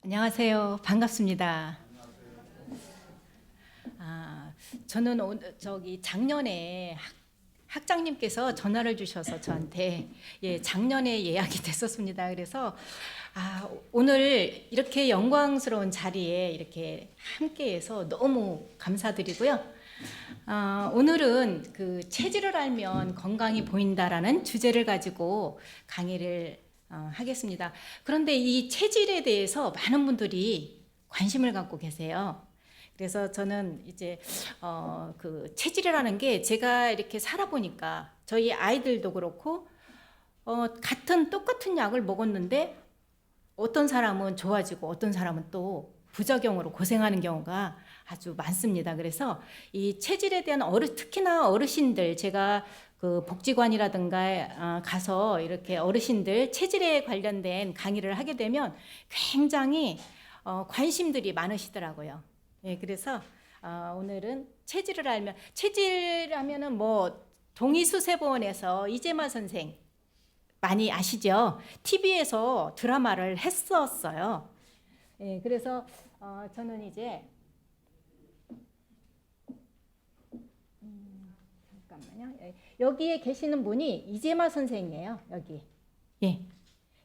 안녕하세요. 반갑습니다. 저는 작년에 학장님께서 전화를 주셔서 저한테 작년에 예약이 됐었습니다. 그래서 오늘 이렇게 영광스러운 자리에 이렇게 함께해서 너무 감사드리고요. 오늘은 그 체질을 알면 건강이 보인다라는 주제를 가지고 강의를 하겠습니다. 그런데 이 체질에 대해서 많은 분들이 관심을 갖고 계세요. 그래서 저는 이제 그 체질이라는 게 제가 이렇게 살아보니까 저희 아이들도 그렇고 똑같은 약을 먹었는데 어떤 사람은 좋아지고 어떤 사람은 또 부작용으로 고생하는 경우가 아주 많습니다. 그래서 이 체질에 대한 특히나 어르신들, 제가 그 복지관이라든가 가서 이렇게 어르신들 체질에 관련된 강의를 하게 되면 굉장히 관심들이 많으시더라고요. 예, 그래서 오늘은 체질하면은 뭐 동의수세보원에서 이재마 선생 많이 아시죠? TV에서 드라마를 했었어요. 예, 그래서 저는 이제 잠깐만요. 여기에 계시는 분이 이재마 선생이에요. 여기. 예.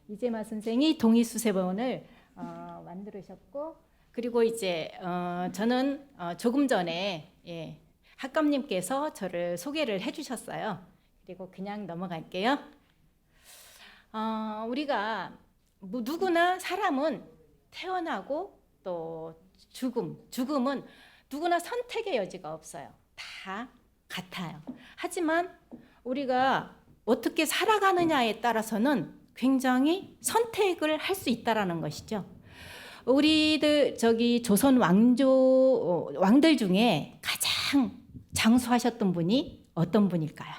이재마 선생이 동의수세보원을 만들으셨고, 그리고 이제 저는 조금 전에 학감님께서 저를 소개를 해주셨어요. 그리고 그냥 넘어갈게요. 우리가 누구나 사람은 태어나고 또 죽음은 누구나 선택의 여지가 없어요. 다 같아요. 하지만 우리가 어떻게 살아가느냐에 따라서는 굉장히 선택을 할 수 있다라는 것이죠. 우리들 조선 왕들 중에 가장 장수하셨던 분이 어떤 분일까요?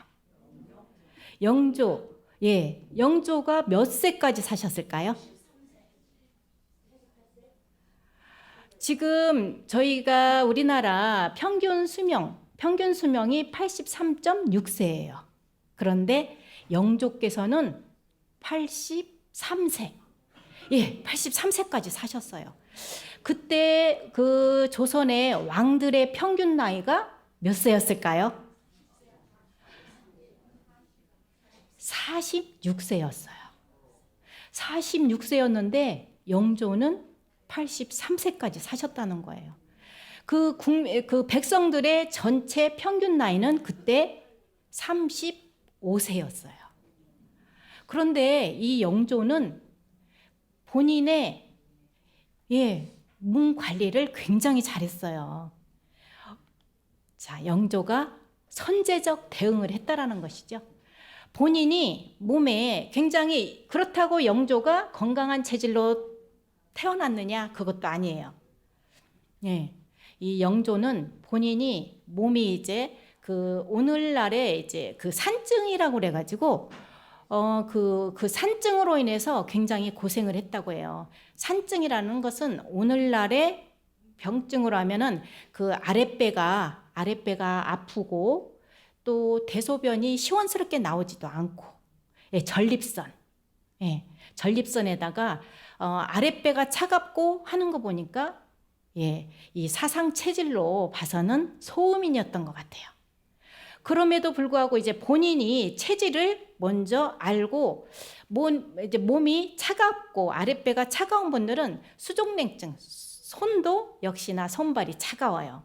영조. 예, 영조가 몇 세까지 사셨을까요? 지금 저희가 우리나라 평균 수명이 83.6세예요. 그런데 영조께서는 83세. 예, 83세까지 사셨어요. 그때 그 조선의 왕들의 평균 나이가 몇 세였을까요? 46세였어요. 46세였는데 영조는 83세까지 사셨다는 거예요. 그 백성들의 전체 평균 나이는 그때 35세였어요. 그런데 이 영조는 본인의 몸 관리를 굉장히 잘했어요. 자, 영조가 선제적 대응을 했다라는 것이죠. 본인이 몸에 굉장히, 그렇다고 영조가 건강한 체질로 태어났느냐? 그것도 아니에요. 예. 이 영조는 본인이 몸이 이제 오늘날에 이제 산증이라고 그래가지고 그 산증으로 인해서 굉장히 고생을 했다고 해요. 산증이라는 것은 오늘날의 병증으로 하면은 그 아랫배가 아프고 또 대소변이 시원스럽게 나오지도 않고, 전립선. 전립선에다가 아랫배가 차갑고 하는 거 보니까 이 사상 체질로 봐서는 소음인이었던 것 같아요. 그럼에도 불구하고 이제 본인이 체질을 먼저 알고 이제 몸이 차갑고 아랫배가 차가운 분들은 수족냉증, 손도 역시나 손발이 차가워요.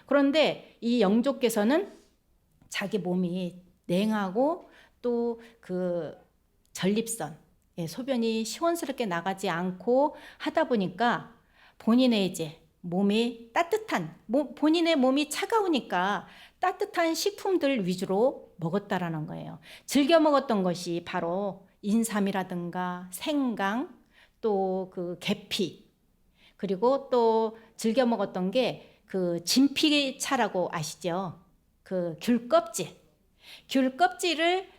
그런데 이 영조께서는 자기 몸이 냉하고 또 그 전립선, 소변이 시원스럽게 나가지 않고 하다 보니까 본인의 이제 몸이 본인의 몸이 차가우니까 따뜻한 식품들 위주로 먹었다라는 거예요. 즐겨 먹었던 것이 바로 인삼이라든가 생강, 또 그 계피, 그리고 또 즐겨 먹었던 게 그 진피차라고 아시죠? 그 귤껍질을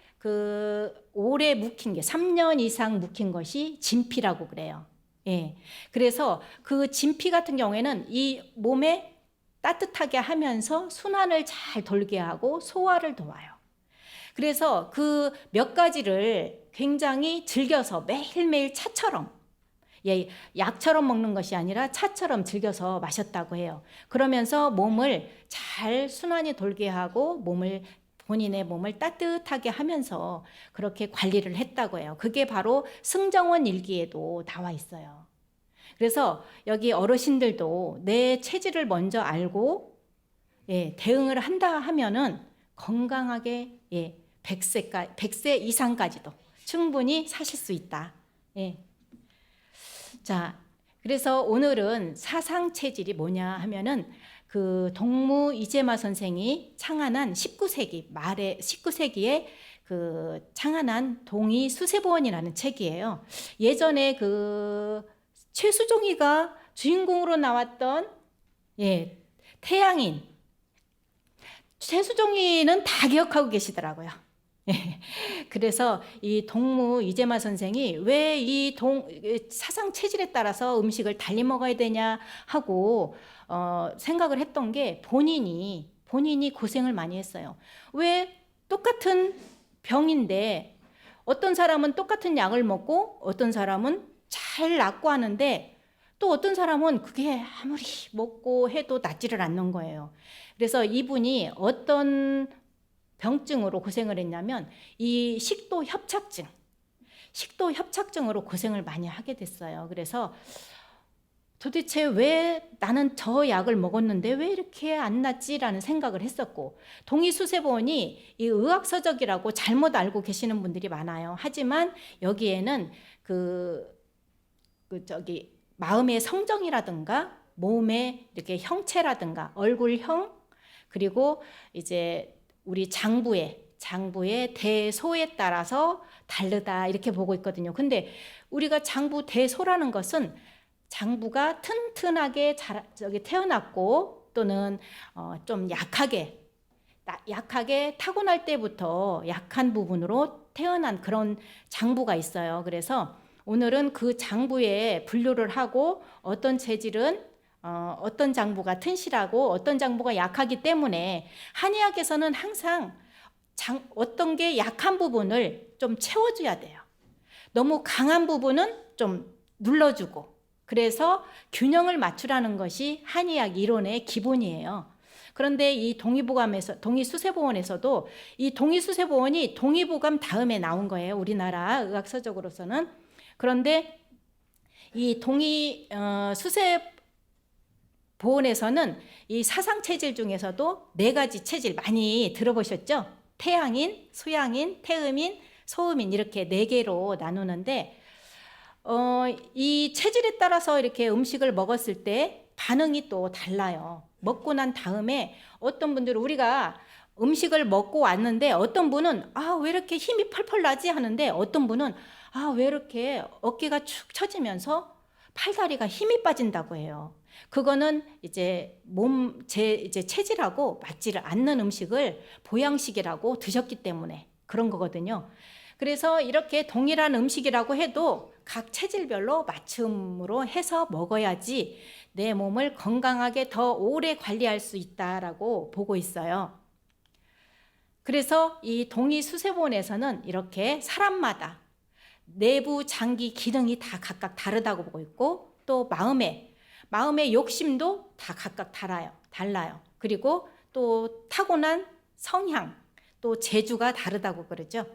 오래 묵힌 게 3년 이상 묵힌 것이 진피라고 그래요. 예. 그래서 그 진피 같은 경우에는 이 몸에 따뜻하게 하면서 순환을 잘 돌게 하고 소화를 도와요. 그래서 그 몇 가지를 굉장히 즐겨서 매일매일 차처럼 예, 약처럼 먹는 것이 아니라 차처럼 즐겨서 마셨다고 해요. 그러면서 몸을 잘 순환이 돌게 하고 본인의 몸을 따뜻하게 하면서 그렇게 관리를 했다고 해요. 그게 바로 승정원 일기에도 나와 있어요. 그래서 여기 어르신들도 내 체질을 먼저 알고 대응을 한다 하면은 건강하게 100세 이상까지도 충분히 사실 수 있다. 자, 그래서 오늘은 사상 체질이 뭐냐 하면은 그 동무 이재마 선생이 창안한 19세기에 그 창안한 동의 수세보원이라는 책이에요. 예전에 그 최수종이가 주인공으로 나왔던 태양인, 최수종이는 다 기억하고 계시더라고요. 그래서 이 동무 이재마 선생이 왜 이 사상 체질에 따라서 음식을 달리 먹어야 되냐 하고 생각을 했던 게 본인이 고생을 많이 했어요. 왜 똑같은 병인데 어떤 사람은 똑같은 약을 먹고 어떤 사람은 잘 낫고 하는데 또 어떤 사람은 그게 아무리 먹고 해도 낫지를 않는 거예요. 그래서 이분이 어떤 병증으로 고생을 했냐면 이 식도 협착증으로 고생을 많이 하게 됐어요. 그래서 도대체 왜 나는 저 약을 먹었는데 왜 이렇게 안 낫지라는 생각을 했었고, 동의수세보원이 이 의학서적이라고 잘못 알고 계시는 분들이 많아요. 하지만 여기에는 마음의 성정이라든가 몸의 이렇게 형체라든가 얼굴형, 그리고 이제 우리 장부의 대소에 따라서 다르다 이렇게 보고 있거든요. 근데 우리가 장부 대소라는 것은 장부가 튼튼하게 태어났고 또는 좀 약하게 타고날 때부터 약한 부분으로 태어난 그런 장부가 있어요. 그래서 오늘은 그 장부에 분류를 하고 어떤 체질은 어떤 장부가 튼실하고 어떤 장부가 약하기 때문에 한의학에서는 항상 어떤 게 약한 부분을 좀 채워줘야 돼요. 너무 강한 부분은 좀 눌러주고, 그래서 균형을 맞추라는 것이 한의학 이론의 기본이에요. 그런데 이 동의수세보원에서도 이 동의수세보원이 동의보감 다음에 나온 거예요. 우리나라 의학서적으로서는. 그런데 이 동의수세보원에서는 이 사상체질 중에서도 4가지 체질 많이 들어보셨죠? 태양인, 수양인, 태음인, 소음인 이렇게 4개로 나누는데 이 체질에 따라서 이렇게 음식을 먹었을 때 반응이 또 달라요. 먹고 난 다음에 어떤 분들은 우리가 음식을 먹고 왔는데 어떤 분은 왜 이렇게 힘이 펄펄 나지 하는데 어떤 분은 왜 이렇게 어깨가 축 처지면서 팔다리가 힘이 빠진다고 해요. 그거는 이제 체질하고 맞지를 않는 음식을 보양식이라고 드셨기 때문에 그런 거거든요. 그래서 이렇게 동일한 음식이라고 해도 각 체질별로 맞춤으로 해서 먹어야지 내 몸을 건강하게 더 오래 관리할 수 있다라고 보고 있어요. 그래서 이 동의수세보원에서는 이렇게 사람마다 내부 장기 기능이 다 각각 다르다고 보고 있고, 또 마음의 욕심도 다 각각 달라요. 그리고 또 타고난 성향, 또 재주가 다르다고 그러죠.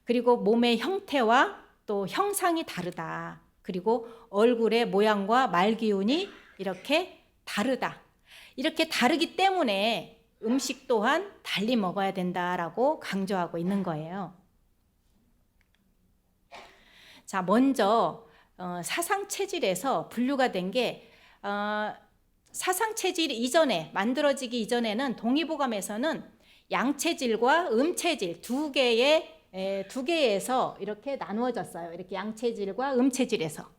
그리고 몸의 형태와 또 형상이 다르다. 그리고 얼굴의 모양과 말기운이 이렇게 다르다. 이렇게 다르기 때문에 음식 또한 달리 먹어야 된다라고 강조하고 있는 거예요. 자, 먼저 사상체질에서 분류가 된 게 사상체질 이전에 만들어지기 이전에는 동의보감에서는 양체질과 음체질 두 개에서 이렇게 나누어졌어요. 이렇게 양체질과 음체질에서.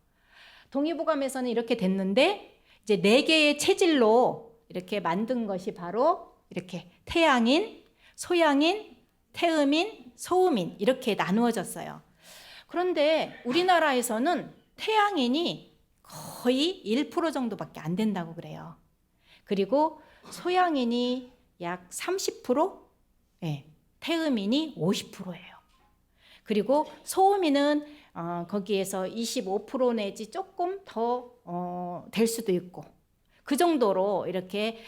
동의보감에서는 이렇게 됐는데 이제 4개의 체질로 이렇게 만든 것이 바로 이렇게 태양인, 소양인, 태음인, 소음인 이렇게 나누어졌어요. 그런데 우리나라에서는 태양인이 거의 1% 정도밖에 안 된다고 그래요. 그리고 소양인이 약 30%, 태음인이 50%예요. 그리고 소음인은 거기에서 25% 내지 조금 더 될 수도 있고 그 정도로 이렇게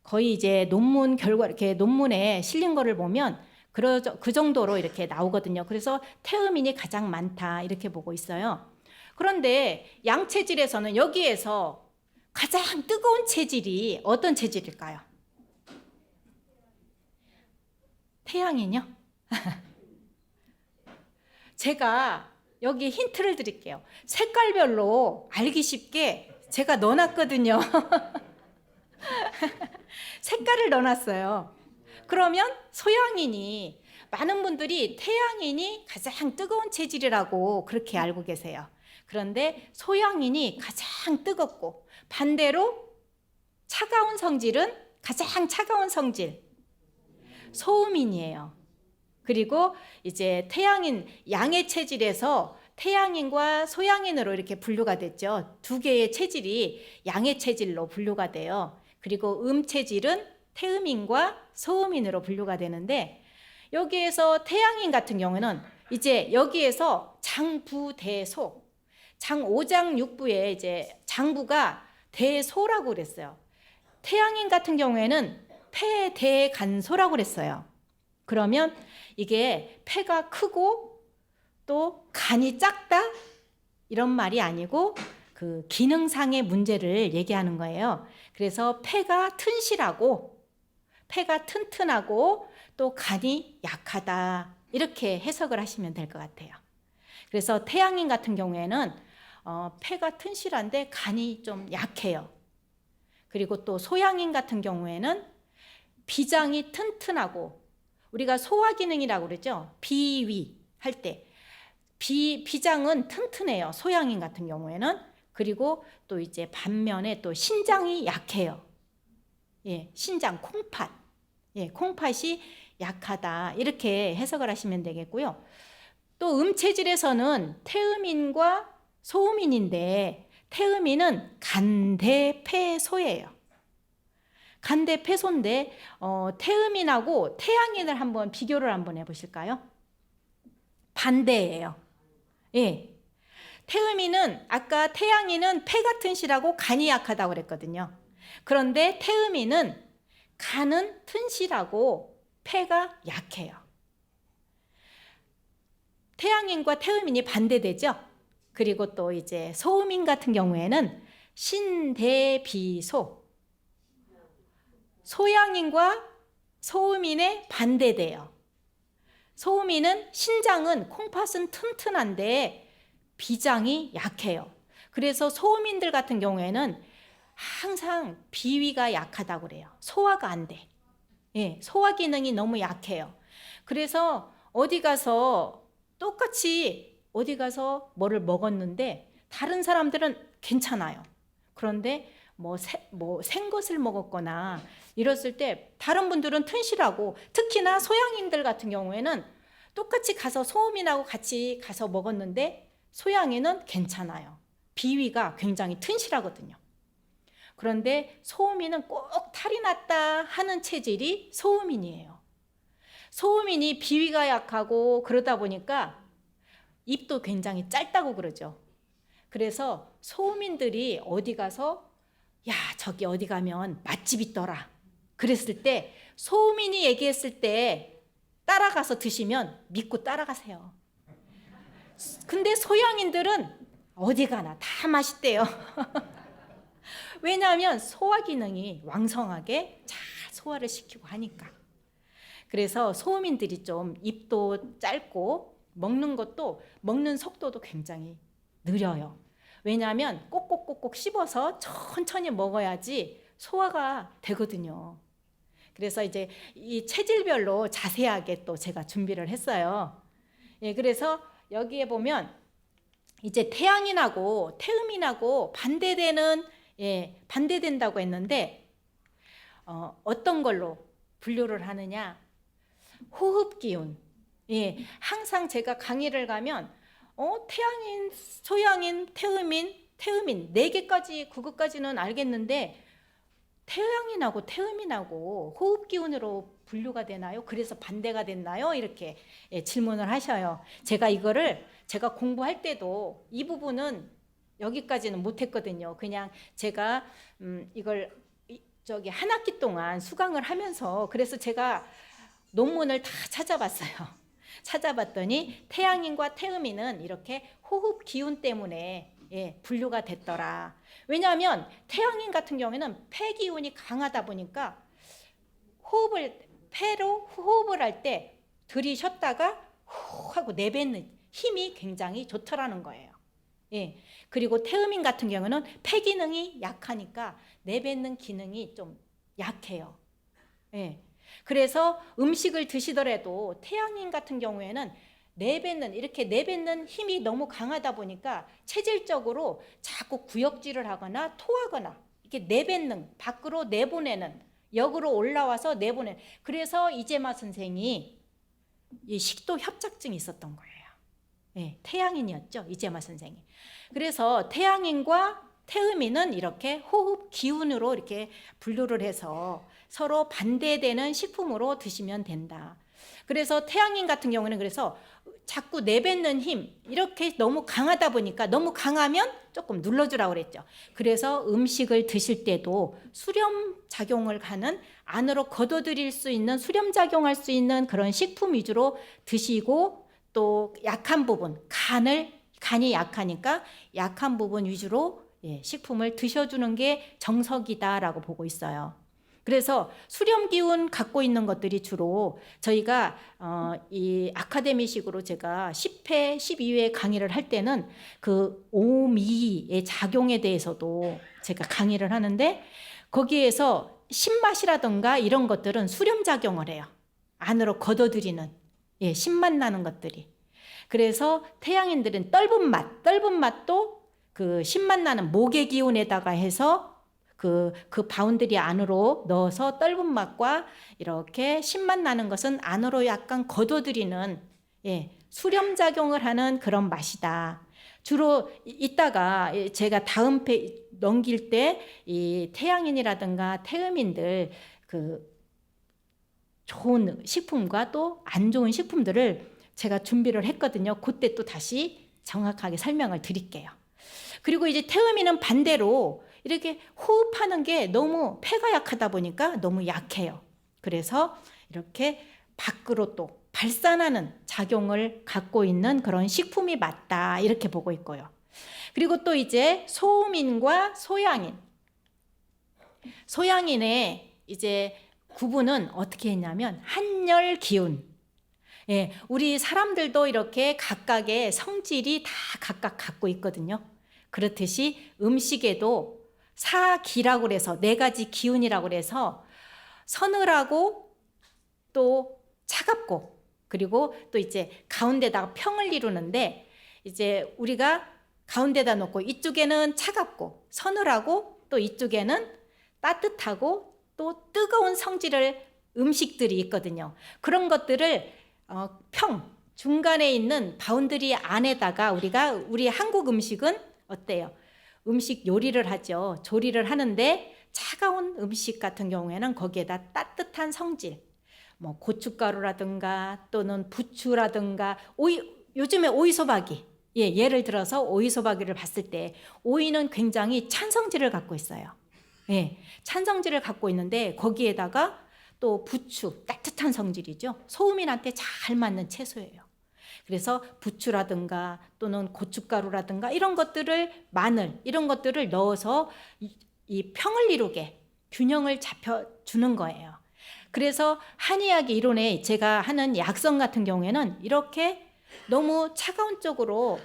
거의 이제 논문 결과 이렇게 논문에 실린 거를 보면 그 정도로 이렇게 나오거든요. 그래서 태음인이 가장 많다 이렇게 보고 있어요. 그런데 양체질에서는 여기에서 가장 뜨거운 체질이 어떤 체질일까요? 태양인요? 제가 여기 힌트를 드릴게요. 색깔별로 알기 쉽게 제가 넣어놨거든요. 색깔을 넣어놨어요. 그러면 소양인이 많은 분들이 태양인이 가장 뜨거운 체질이라고 그렇게 알고 계세요. 그런데 소양인이 가장 뜨겁고 반대로 차가운 성질은 가장 차가운 성질 소음인이에요. 그리고 이제 태양인 양의 체질에서 태양인과 소양인으로 이렇게 분류가 됐죠. 두 개의 체질이 양의 체질로 분류가 돼요. 그리고 체질은 태음인과 소음인으로 분류가 되는데 여기에서 태양인 같은 경우는 이제 여기에서 장부대소 장5장 6부에 이제 장부가 대소라고 그랬어요. 태양인 같은 경우에는 폐대간소라고 그랬어요. 그러면 이게 폐가 크고 또 간이 작다 이런 말이 아니고 그 기능상의 문제를 얘기하는 거예요. 그래서 폐가 튼실하고 폐가 튼튼하고 또 간이 약하다 이렇게 해석을 하시면 될 것 같아요. 그래서 태양인 같은 경우에는 폐가 튼실한데 간이 좀 약해요. 그리고 또 소양인 같은 경우에는 비장이 튼튼하고 우리가 소화기능이라고 그러죠. 비위 할 때 비장은 튼튼해요. 소양인 같은 경우에는. 그리고 또 이제 반면에 또 신장이 약해요. 예, 신장 콩팥. 예, 콩팥이 약하다. 이렇게 해석을 하시면 되겠고요. 또 체질에서는 태음인과 소음인인데 태음인은 간대폐소예요. 간대폐소인데 태음인하고 태양인을 한번 비교를 한번 해보실까요? 반대예요. 예. 태음인은 아까 태양인은 폐가 튼실하고 간이 약하다고 그랬거든요. 그런데 태음인은 간은 튼실하고 폐가 약해요. 태양인과 태음인이 반대되죠. 그리고 또 이제 소음인 같은 경우에는 신대비소 소양인과 소음인의 반대돼요. 소음인은 신장은 콩팥은 튼튼한데 비장이 약해요. 그래서 소음인들 같은 경우에는 항상 비위가 약하다고 그래요. 소화가 안 돼. 예, 소화 기능이 너무 약해요. 그래서 어디 가서 똑같이 어디 가서 뭐를 먹었는데 다른 사람들은 괜찮아요. 그런데 뭐 생것을 먹었거나 이랬을 때 다른 분들은 튼실하고 특히나 소양인들 같은 경우에는 똑같이 가서 소음인하고 같이 가서 먹었는데 소양인은 괜찮아요. 비위가 굉장히 튼실하거든요. 그런데 소음인은 꼭 탈이 났다 하는 체질이 소음인이에요. 소음인이 비위가 약하고 그러다 보니까 입도 굉장히 짧다고 그러죠. 그래서 소음인들이 어디 가서 야 저기 어디 가면 맛집 있더라 그랬을 때 소음인이 얘기했을 때 따라가서 드시면 믿고 따라가세요. 근데 소양인들은 어디 가나 다 맛있대요. 왜냐하면 소화 기능이 왕성하게 잘 소화를 시키고 하니까. 그래서 소음인들이 좀 입도 짧고 먹는 것도 먹는 속도도 굉장히 느려요. 왜냐하면 꼭꼭꼭꼭 씹어서 천천히 먹어야지 소화가 되거든요. 그래서 이제 이 체질별로 자세하게 또 제가 준비를 했어요. 예, 그래서 여기에 보면 이제 태양인하고 태음인하고 반대된다고 했는데 어떤 걸로 분류를 하느냐? 호흡 기운. 예, 항상 제가 강의를 가면 태양인, 소양인, 태음인 4개까지 9급까지는 알겠는데 태양인하고 태음인하고 호흡 기운으로 분류가 되나요? 그래서 반대가 됐나요? 이렇게 질문을 하셔요. 제가 이거를 제가 공부할 때도 이 부분은 여기까지는 못했거든요. 그냥 제가 이걸 저기 한 학기 동안 수강을 하면서 그래서 제가 논문을 다 찾아봤어요. 찾아봤더니 태양인과 태음인은 이렇게 호흡 기운 때문에 분류가 됐더라. 왜냐하면 태양인 같은 경우에는 폐 기운이 강하다 보니까 폐로 호흡을 할 때 들이쉬었다가 후 하고 내뱉는 힘이 굉장히 좋더라는 거예요. 그리고 태음인 같은 경우는 폐 기능이 약하니까 내뱉는 기능이 좀 약해요. 그래서 음식을 드시더라도 태양인 같은 경우에는 이렇게 내뱉는 힘이 너무 강하다 보니까 체질적으로 자꾸 구역질을 하거나 토하거나 이렇게 내뱉는, 밖으로 내보내는, 역으로 올라와서 내보내는. 그래서 이재마 선생이 이 식도 협착증이 있었던 거예요. 태양인이었죠, 이재마 선생이. 그래서 태양인과 태음인은 이렇게 호흡 기운으로 이렇게 분류를 해서 서로 반대되는 식품으로 드시면 된다. 그래서 태양인 같은 경우는 그래서 자꾸 내뱉는 힘 이렇게 너무 강하다 보니까 너무 강하면 조금 눌러주라고 그랬죠. 그래서 음식을 드실 때도 수렴 작용을 가는 안으로 걷어들일 수 있는 수렴 작용할 수 있는 그런 식품 위주로 드시고 또 약한 부분 간이 약하니까 약한 부분 위주로 식품을 드셔주는 게 정석이다라고 보고 있어요. 그래서 수렴 기운 갖고 있는 것들이 주로 저희가 이 아카데미식으로 제가 10회, 12회 강의를 할 때는 그 오미의 작용에 대해서도 제가 강의를 하는데 거기에서 신맛이라든가 이런 것들은 수렴 작용을 해요. 안으로 걷어들이는 신맛 나는 것들이. 그래서 태양인들은 떫은 맛도 그 신맛 나는 목의 기운에다가 해서 그 바운드리 안으로 넣어서 떫은 맛과 이렇게 신맛 나는 것은 안으로 약간 걷어들이는 수렴 작용을 하는 그런 맛이다. 주로 이따가 제가 다음 회 넘길 때 이 태양인이라든가 태음인들 그 좋은 식품과 또 안 좋은 식품들을 제가 준비를 했거든요. 그때 또 다시 정확하게 설명을 드릴게요. 그리고 이제 태음인은 반대로 이렇게 호흡하는 게 너무 폐가 약하다 보니까 너무 약해요. 그래서 이렇게 밖으로 또 발산하는 작용을 갖고 있는 그런 식품이 맞다 이렇게 보고 있고요. 그리고 또 이제 소음인과 소양인의 이제 구분은 어떻게 했냐면 한열 기운. 우리 사람들도 이렇게 각각의 성질이 다 각각 갖고 있거든요. 그렇듯이 음식에도 사기라고 그래서 4가지 기운이라고 그래서 서늘하고 또 차갑고 그리고 또 이제 가운데다가 평을 이루는데 이제 우리가 가운데다 놓고 이쪽에는 차갑고 서늘하고 또 이쪽에는 따뜻하고 또 뜨거운 성질의 음식들이 있거든요. 그런 것들을 중간에 있는 바운드리 안에다가 우리 한국 음식은 어때요? 음식 요리를 하죠. 조리를 하는데 차가운 음식 같은 경우에는 거기에다 따뜻한 성질, 뭐 고춧가루라든가 또는 부추라든가 요즘에 오이소박이, 예를 들어서 오이소박이를 봤을 때 오이는 굉장히 찬 성질을 갖고 있어요. 찬 성질을 갖고 있는데 거기에다가 또 부추, 따뜻한 성질이죠. 소음인한테 잘 맞는 채소예요. 그래서 부추라든가 또는 고춧가루라든가 이런 것들을 마늘 이런 것들을 넣어서 이 평을 이루게 균형을 잡혀주는 거예요. 그래서 한의학 이론에 제가 하는 약성 같은 경우에는 이렇게 너무 차가운 쪽으로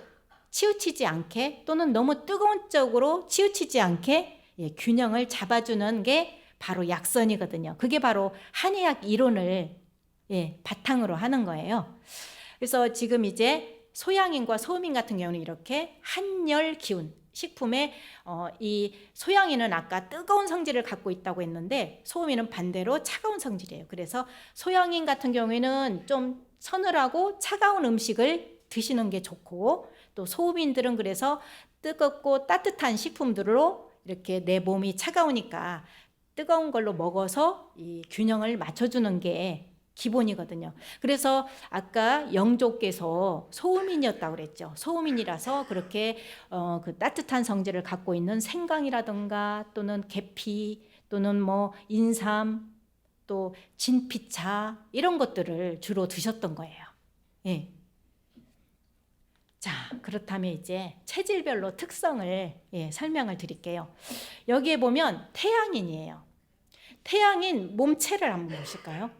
치우치지 않게 또는 너무 뜨거운 쪽으로 치우치지 않게 균형을 잡아주는 게 바로 약선이거든요. 그게 바로 한의학 이론을 바탕으로 하는 거예요. 그래서 지금 이제 소양인과 소음인 같은 경우는 이렇게 한열 기운 식품에 이 소양인은 아까 뜨거운 성질을 갖고 있다고 했는데 소음인은 반대로 차가운 성질이에요. 그래서 소양인 같은 경우에는 좀 서늘하고 차가운 음식을 드시는 게 좋고 또 소음인들은 그래서 뜨겁고 따뜻한 식품들로 이렇게 내 몸이 차가우니까 뜨거운 걸로 먹어서 이 균형을 맞춰주는 게 기본이거든요. 그래서 아까 영조께서 소음인이었다고 그랬죠. 소음인이라서 그렇게 그 따뜻한 성질을 갖고 있는 생강이라든가 또는 계피 또는 뭐 인삼 또 진피차 이런 것들을 주로 드셨던 거예요. 예. 자, 그렇다면 이제 체질별로 특성을 설명을 드릴게요. 여기에 보면 태양인이에요. 태양인 몸체를 한번 보실까요?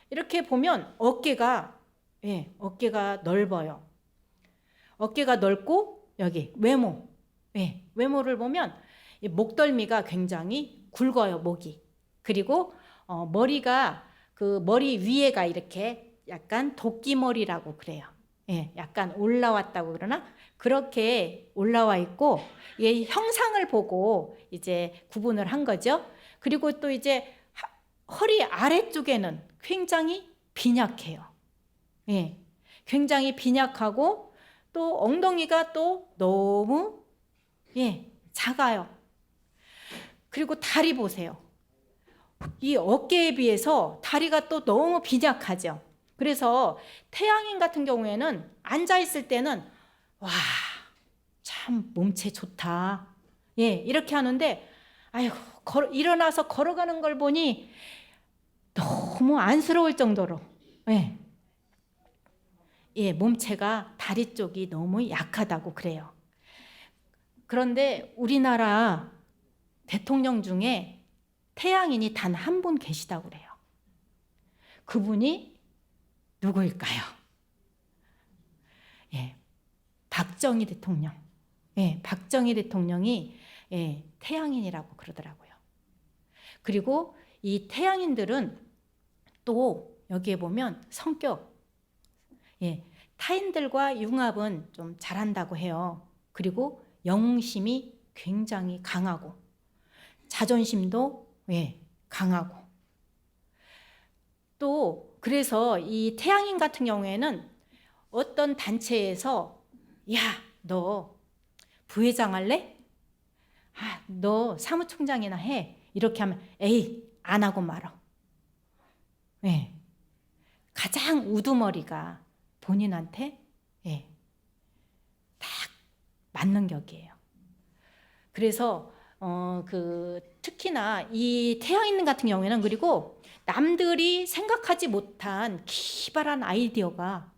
이렇게 보면 어깨가 넓어요. 어깨가 넓고 여기 외모, 외모를 보면 목덜미가 굉장히 굵어요, 목이. 그리고 머리가 그 머리 위에가 이렇게 약간 도끼머리라고 그래요. 약간 올라왔다고 그러나 그렇게 올라와 있고 형상을 보고 이제 구분을 한 거죠. 그리고 또 이제 허리 아래쪽에는 굉장히 빈약해요. 굉장히 빈약하고 또 엉덩이가 또 너무 작아요. 그리고 다리 보세요. 이 어깨에 비해서 다리가 또 너무 빈약하죠. 그래서 태양인 같은 경우에는 앉아 있을 때는 와, 참 몸체 좋다. 이렇게 하는데 아이고 일어나서 걸어가는 걸 보니 너무 안쓰러울 정도로 몸체가 다리 쪽이 너무 약하다고 그래요. 그런데 우리나라 대통령 중에 태양인이 단 한 분 계시다고 그래요. 그분이 누구일까요? 박정희 대통령. 박정희 대통령이 태양인이라고 그러더라고요. 그리고 이 태양인들은 또 여기에 보면 성격, 타인들과 융합은 좀 잘한다고 해요. 그리고 영웅심이 굉장히 강하고 자존심도 강하고 또 그래서 이 태양인 같은 경우에는 어떤 단체에서 야, 너 부회장 할래? 너 사무총장이나 해. 이렇게 하면 에이, 안 하고 말어. 가장 우두머리가 본인한테 딱 맞는 격이에요. 그래서 특히나 이 태양인 같은 경우에는 그리고 남들이 생각하지 못한 기발한 아이디어가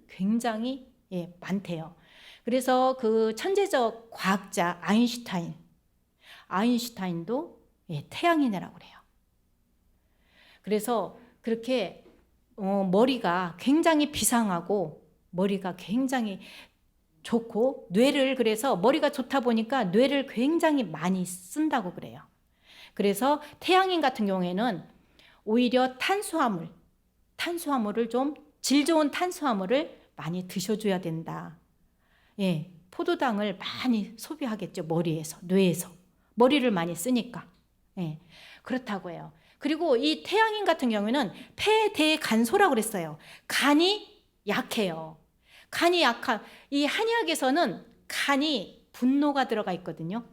굉장히 많대요. 그래서 그 천재적 과학자 아인슈타인도 태양인이라고 그래요. 그래서 그렇게 머리가 굉장히 비상하고 머리가 굉장히 좋고 뇌를 그래서 머리가 좋다 보니까 뇌를 굉장히 많이 쓴다고 그래요. 그래서 태양인 같은 경우에는 오히려 탄수화물을 좀 질 좋은 탄수화물을 많이 드셔줘야 된다. 포도당을 많이 소비하겠죠. 뇌에서. 머리를 많이 쓰니까. 그렇다고 해요. 그리고 이 태양인 같은 경우에는 폐대간소라고 그랬어요. 간이 약해요. 이 한의학에서는 간이 분노가 들어가 있거든요.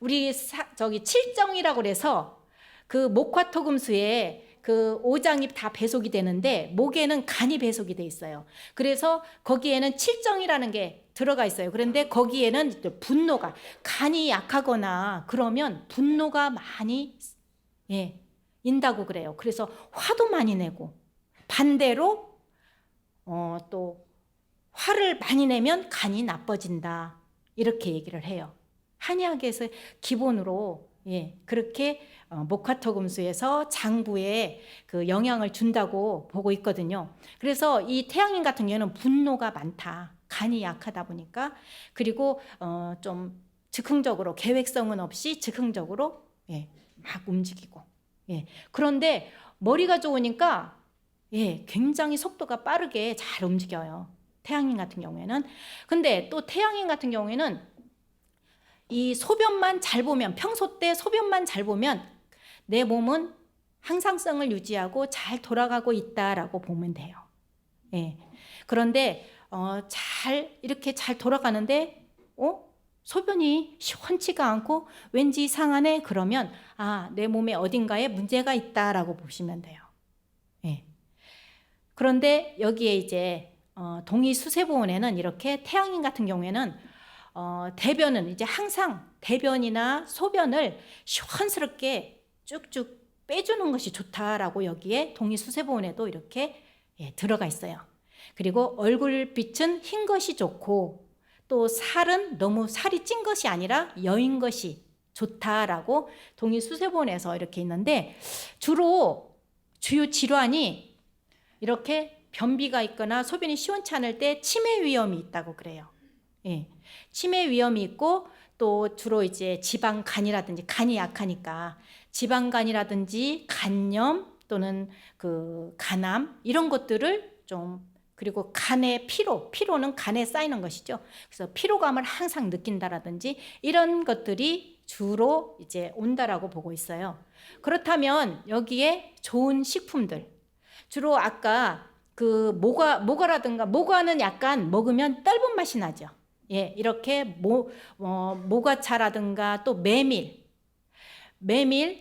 우리 칠정이라고 그래서 그 목화토금수에 그 오장이 다 배속이 되는데 목에는 간이 배속이 돼 있어요. 그래서 거기에는 칠정이라는 게 들어가 있어요. 그런데 거기에는 분노가 간이 약하거나 그러면 분노가 많이 인다고 그래요. 그래서 화도 많이 내고 반대로 또 화를 많이 내면 간이 나빠진다. 이렇게 얘기를 해요. 한의학에서 기본으로 그렇게 목화토금수에서 장부에 그 영향을 준다고 보고 있거든요. 그래서 이 태양인 같은 경우는 분노가 많다. 간이 약하다 보니까 그리고 좀 즉흥적으로 계획성은 없이 즉흥적으로 막 움직이고 그런데 머리가 좋으니까 굉장히 속도가 빠르게 잘 움직여요. 태양인 같은 경우에는. 근데 또 태양인 같은 경우에는 이 소변만 잘 보면 평소 때 소변만 잘 보면 내 몸은 항상성을 유지하고 잘 돌아가고 있다라고 보면 돼요. 그런데 이렇게 잘 돌아가는데 소변이 시원치가 않고 왠지 이상하네 그러면 내 몸에 어딘가에 문제가 있다라고 보시면 돼요. 그런데 여기에 이제 동의수세보온에는 이렇게 태양인 같은 경우에는 대변은 이제 항상 대변이나 소변을 시원스럽게 쭉쭉 빼주는 것이 좋다라고 여기에 동의수세보온에도 이렇게 들어가 있어요. 그리고 얼굴빛은 흰 것이 좋고 또 살은 너무 살이 찐 것이 아니라 여인 것이 좋다라고 동의수세보온에서 이렇게 있는데 주로 주요 질환이 이렇게 변비가 있거나 소변이 시원치 않을 때 치매 위험이 있다고 그래요. 예. 치매 위험이 있고 또 주로 이제 지방간이라든지 간이 약하니까 지방간이라든지 간염 또는 그 간암 이런 것들을 좀 그리고 간의 피로는 간에 쌓이는 것이죠. 그래서 피로감을 항상 느낀다라든지 이런 것들이 주로 이제 온다라고 보고 있어요. 그렇다면 여기에 좋은 식품들 주로 아까 그 모과라든가 모과는 약간 먹으면 떫은 맛이 나죠. 예, 이렇게 모과차라든가 또 메밀,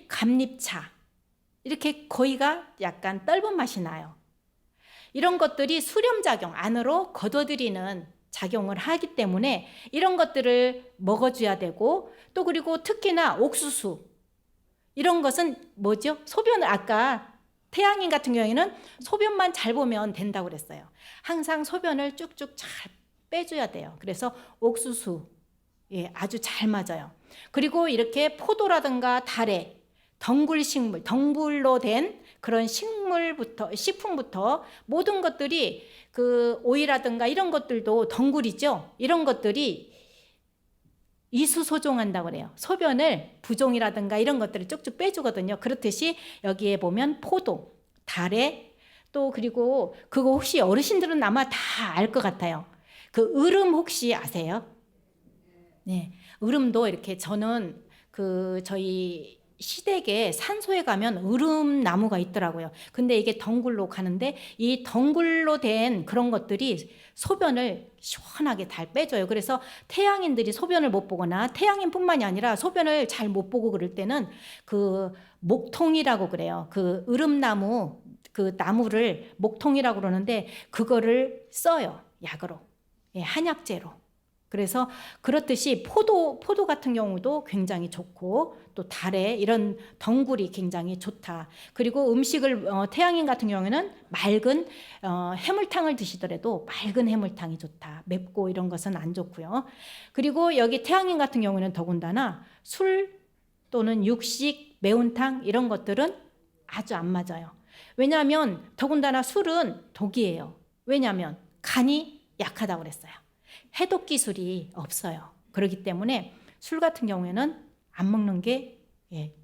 감잎차 이렇게 거의가 약간 떫은 맛이 나요. 이런 것들이 수렴작용 안으로 걷어들이는 작용을 하기 때문에 이런 것들을 먹어줘야 되고 또 그리고 특히나 옥수수 이런 것은 뭐죠? 소변을 아까 태양인 같은 경우에는 소변만 잘 보면 된다고 그랬어요. 항상 소변을 쭉쭉 잘 빼줘야 돼요. 그래서 옥수수 아주 잘 맞아요. 그리고 이렇게 포도라든가 다래, 덩굴식물, 덩굴로 된 그런 식품부터 모든 것들이 그 오이라든가 이런 것들도 덩굴이죠. 이런 것들이 이수소종한다고 그래요. 소변을 부종이라든가 이런 것들을 쭉쭉 빼주거든요. 그렇듯이 여기에 보면 포도, 다래 또 그리고 그거 혹시 어르신들은 아마 다 알 것 같아요. 그 으름 혹시 아세요? 네, 으름도 이렇게 저는 그 저희 시댁에 산소에 가면 으름 나무가 있더라고요. 근데 이게 덩굴로 가는데 이 덩굴로 된 그런 것들이 소변을 시원하게 잘 빼줘요. 그래서 태양인들이 소변을 못 보거나 태양인뿐만이 아니라 소변을 잘 못 보고 그럴 때는 그 목통이라고 그래요. 그 으름나무 그 나무를 목통이라고 그러는데 그거를 써요. 약으로. 한약재로. 그래서 그렇듯이 포도 같은 경우도 굉장히 좋고 또 다래 이런 덩굴이 굉장히 좋다. 그리고 음식을 태양인 같은 경우에는 맑은 해물탕을 드시더라도 맑은 해물탕이 좋다. 맵고 이런 것은 안 좋고요. 그리고 여기 태양인 같은 경우에는 더군다나 술 또는 육식, 매운탕 이런 것들은 아주 안 맞아요. 왜냐하면 더군다나 술은 독이에요. 왜냐하면 간이 약하다고 그랬어요. 해독 기술이 없어요. 그렇기 때문에 술 같은 경우에는 안 먹는 게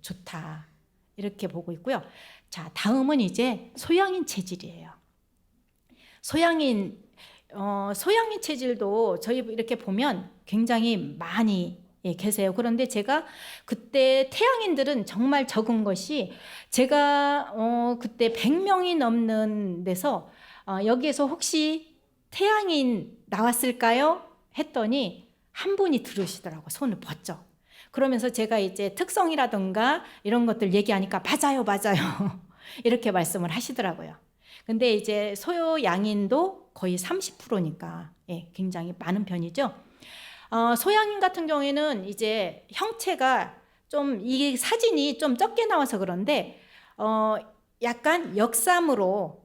좋다. 이렇게 보고 있고요. 자, 다음은 이제 소양인 체질이에요. 소양인 체질도 저희 이렇게 보면 굉장히 많이 계세요. 그런데 제가 그때 태양인들은 정말 적은 것이 제가 그때 100명이 넘는 데서 여기에서 혹시 태양인 나왔을까요? 했더니 한 분이 들으시더라고. 손을 번쩍. 그러면서 제가 이제 특성이라든가 이런 것들 얘기하니까 맞아요. 이렇게 말씀을 하시더라고요. 근데 이제 소양인도 거의 30%니까 굉장히 많은 편이죠. 소양인 같은 경우에는 이제 형체가 좀 이 사진이 좀 적게 나와서 그런데 약간 역삼으로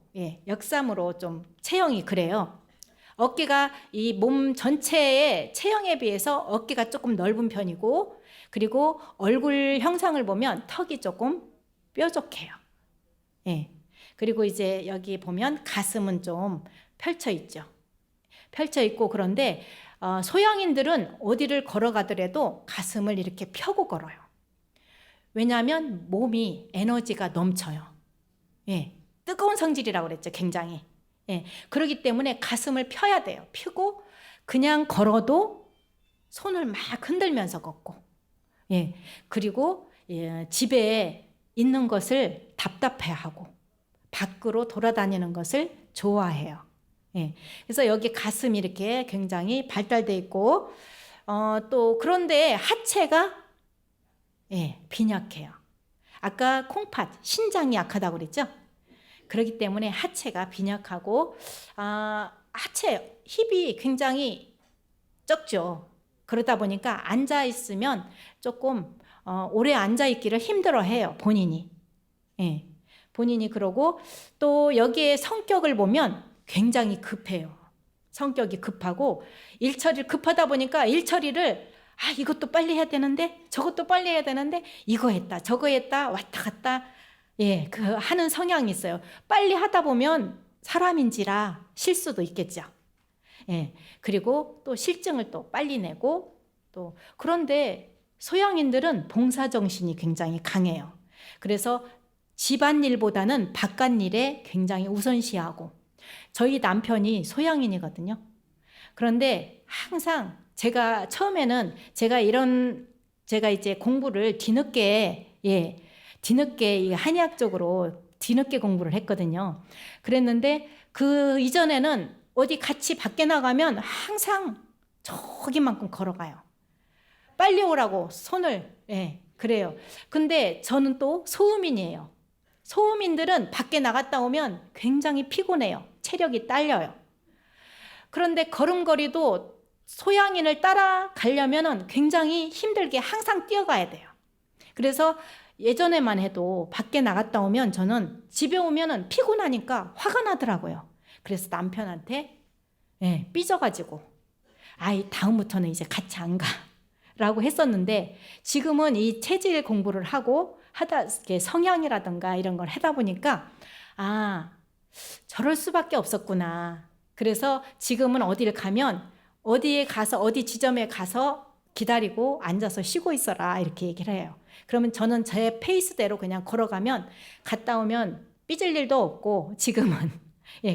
좀 체형이 그래요. 어깨가 이 몸 전체의 체형에 비해서 어깨가 조금 넓은 편이고 그리고 얼굴 형상을 보면 턱이 조금 뾰족해요. 그리고 이제 여기 보면 가슴은 좀 펼쳐 있죠. 펼쳐 있고 그런데 소양인들은 어디를 걸어가더라도 가슴을 이렇게 펴고 걸어요. 왜냐하면 몸이 에너지가 넘쳐요. 뜨거운 성질이라고 그랬죠. 굉장히. 그렇기 때문에 가슴을 펴야 돼요. 펴고 그냥 걸어도 손을 막 흔들면서 걷고 그리고 집에 있는 것을 답답해하고 밖으로 돌아다니는 것을 좋아해요. 그래서 여기 가슴이 이렇게 굉장히 발달돼 있고 또 그런데 하체가 빈약해요. 아까 콩팥, 신장이 약하다고 그랬죠? 그렇기 때문에 하체가 빈약하고 하체 힙이 굉장히 적죠. 그러다 보니까 앉아 있으면 조금 오래 앉아 있기를 힘들어해요. 본인이. 예. 본인이 그러고 또 여기에 성격을 보면 굉장히 급해요. 성격이 급하고 일처리를 급하다 보니까 일처리를 이것도 빨리 해야 되는데 저것도 빨리 해야 되는데 이거 했다 저거 했다 왔다 갔다 그 하는 성향이 있어요. 빨리 하다 보면 사람인지라 실수도 있겠죠. 그리고 또 실증을 또 빨리 내고 또 그런데 소양인들은 봉사정신이 굉장히 강해요. 그래서 집안일보다는 바깥일에 굉장히 우선시하고 저희 남편이 소양인이거든요. 그런데 항상 제가 처음에는 제가 이제 공부를 뒤늦게 한의학 쪽으로 뒤늦게 공부를 했거든요. 그랬는데 그 이전에는 어디 같이 밖에 나가면 항상 저기만큼 걸어가요. 빨리 오라고 손을 그래요. 근데 저는 또 소음인이에요. 소음인들은 밖에 나갔다 오면 굉장히 피곤해요. 체력이 딸려요. 그런데 걸음걸이도 소양인을 따라가려면 굉장히 힘들게 항상 뛰어가야 돼요. 그래서 예전에만 해도 밖에 나갔다 오면 저는 집에 오면 피곤하니까 화가 나더라고요. 그래서 남편한테 삐져가지고 다음부터는 이제 같이 안 가 라고 했었는데 지금은 이 체질 공부를 하고 성향이라든가 이런 걸 하다 보니까 저럴 수밖에 없었구나. 그래서 지금은 어디를 가면 어디 지점에 가서 기다리고 앉아서 쉬고 있어라 이렇게 얘기를 해요. 그러면 저는 제 페이스대로 그냥 걸어가면 갔다 오면 삐질 일도 없고 지금은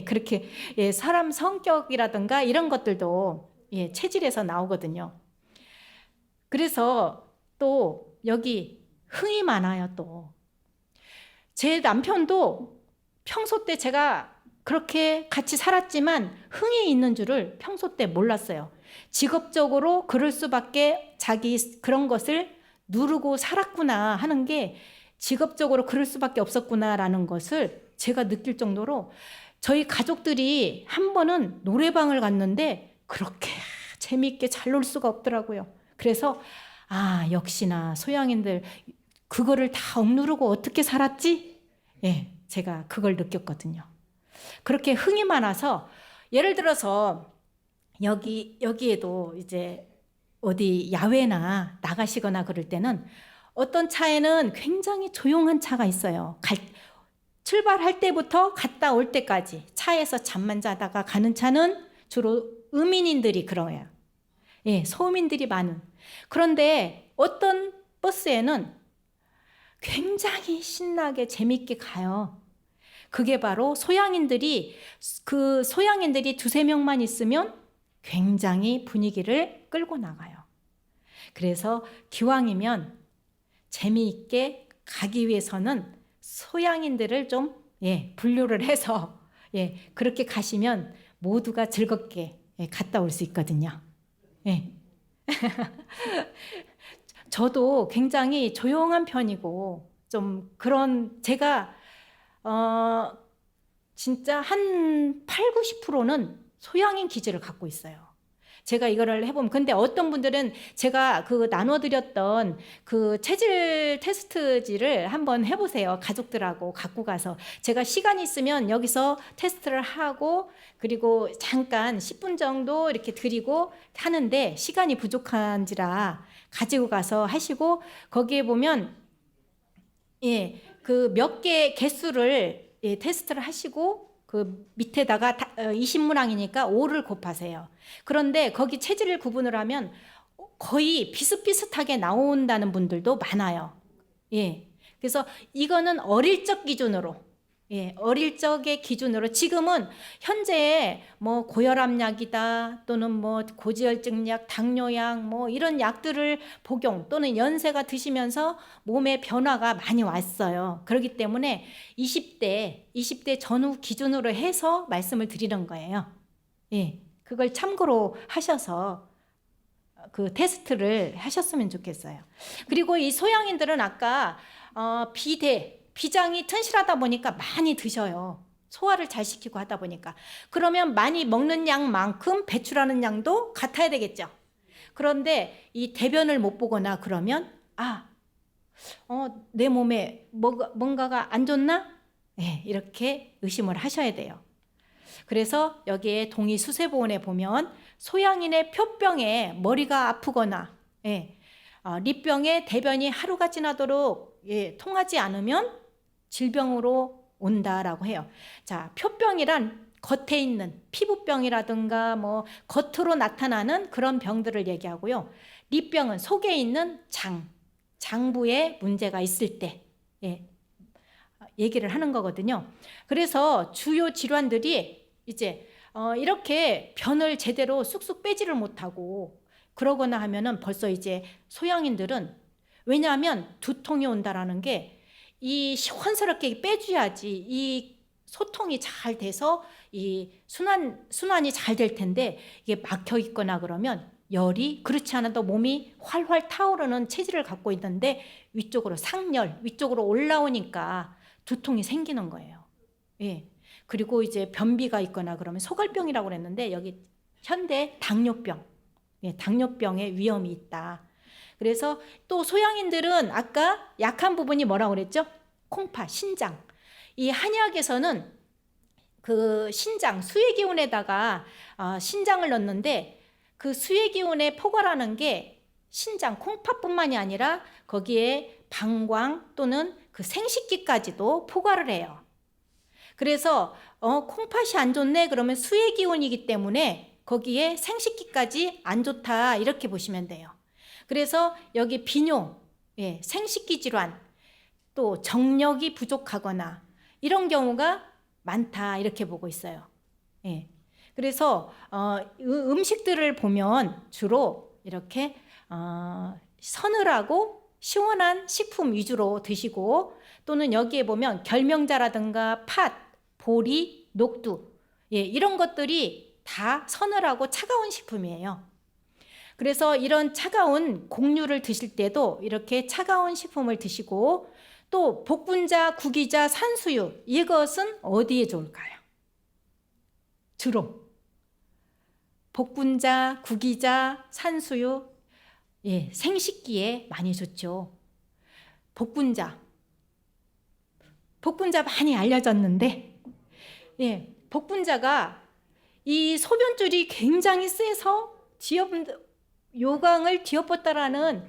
그렇게 사람 성격이라든가 이런 것들도 체질에서 나오거든요. 그래서 또 여기 흥이 많아요. 또 제 남편도 평소 때 제가 그렇게 같이 살았지만 흥이 있는 줄을 평소 때 몰랐어요. 직업적으로 그럴 수밖에 자기 그런 것을 누르고 살았구나 하는 게 직업적으로 그럴 수밖에 없었구나라는 것을 제가 느낄 정도로 저희 가족들이 한 번은 노래방을 갔는데 그렇게 재미있게 잘 놀 수가 없더라고요. 그래서 역시나 소양인들 그거를 다 억누르고 어떻게 살았지? 제가 그걸 느꼈거든요. 그렇게 흥이 많아서 예를 들어서 여기에도 이제 어디 야외나 나가시거나 그럴 때는 어떤 차에는 굉장히 조용한 차가 있어요. 출발할 때부터 갔다 올 때까지 차에서 잠만 자다가 가는 차는 주로 음인인들이 그래요. 소음인들이 많은. 그런데 어떤 버스에는 굉장히 신나게 재밌게 가요. 그게 바로 소양인들이 두세 명만 있으면 굉장히 분위기를 끌고 나가요. 그래서 기왕이면 재미있게 가기 위해서는 소양인들을 좀 분류를 해서 그렇게 가시면 모두가 즐겁게 갔다 올 수 있거든요. 저도 굉장히 조용한 편이고 좀 그런 제가 진짜 한 8, 90%는 소양인 기질을 갖고 있어요. 제가 이거를 해보면 근데 어떤 분들은 제가 나눠드렸던 그 체질 테스트지를 한번 해보세요. 가족들하고 갖고 가서 제가 시간이 있으면 여기서 테스트를 하고 그리고 잠깐 10분 정도 이렇게 드리고 하는데 시간이 부족한지라 가지고 가서 하시고 거기에 보면 그 몇 개 개수를 테스트를 하시고 그 밑에다가 20문항이니까 5를 곱하세요. 그런데 거기 체질을 구분을 하면 거의 비슷비슷하게 나온다는 분들도 많아요. 그래서 이거는 어릴 적 기준으로 어릴 적의 기준으로 지금은 현재 뭐 고혈압약이다 또는 뭐 고지혈증약, 당뇨약 뭐 이런 약들을 복용 또는 연세가 드시면서 몸에 변화가 많이 왔어요. 그렇기 때문에 20대 전후 기준으로 해서 말씀을 드리는 거예요. 그걸 참고로 하셔서 그 테스트를 하셨으면 좋겠어요. 그리고 이 소양인들은 아까 비대 비장이 튼실하다 보니까 많이 드셔요. 소화를 잘 시키고 하다 보니까. 그러면 많이 먹는 양만큼 배출하는 양도 같아야 되겠죠. 그런데 이 대변을 못 보거나 그러면 내 몸에 뭔가가 안 좋나? 네, 이렇게 의심을 하셔야 돼요. 그래서 여기에 동의수세보원에 보면 소양인의 표병에 머리가 아프거나 리병에 대변이 하루가 지나도록 통하지 않으면 질병으로 온다라고 해요. 자, 표병이란 겉에 있는 피부병이라든가 뭐 겉으로 나타나는 그런 병들을 얘기하고요. 리병은 속에 있는 장부에 문제가 있을 때 얘기를 하는 거거든요. 그래서 주요 질환들이 이제 이렇게 변을 제대로 쑥쑥 빼지를 못하고 그러거나 하면은 벌써 이제 소양인들은, 왜냐하면 두통이 온다라는 게 이 시원스럽게 빼줘야지 이 소통이 잘 돼서 이 순환이 잘 될 텐데, 이게 막혀 있거나 그러면 열이, 그렇지 않아도 몸이 활활 타오르는 체질을 갖고 있는데 위쪽으로 상열, 위쪽으로 올라오니까 두통이 생기는 거예요. 그리고 이제 변비가 있거나 그러면 소갈병이라고 그랬는데 여기 현대 당뇨병, 당뇨병의 위험이 있다. 그래서 또 소양인들은 아까 약한 부분이 뭐라고 그랬죠? 콩파, 신장. 이 한의학에서는 그 신장, 수의 기운에다가 신장을 넣는데 그 수의 기운의 포괄하는 게 신장, 콩팥뿐만이 아니라 거기에 방광 또는 그 생식기까지도 포괄을 해요. 그래서 콩팥이 안 좋네 그러면 수의 기운이기 때문에 거기에 생식기까지 안 좋다, 이렇게 보시면 돼요. 그래서 여기 비뇨, 생식기 질환, 또 정력이 부족하거나 이런 경우가 많다, 이렇게 보고 있어요. 그래서 음식들을 보면 주로 이렇게 서늘하고 시원한 식품 위주로 드시고, 또는 여기에 보면 결명자라든가 팥, 보리, 녹두, 이런 것들이 다 서늘하고 차가운 식품이에요. 그래서 이런 차가운 곡류를 드실 때도 이렇게 차가운 식품을 드시고, 또 복분자, 구기자, 산수유, 이것은 어디에 좋을까요? 주로 복분자, 구기자, 산수유, 생식기에 많이 좋죠. 복분자 많이 알려졌는데, 복분자가 이 소변줄이 굉장히 세서 요강을 뒤엎었다라는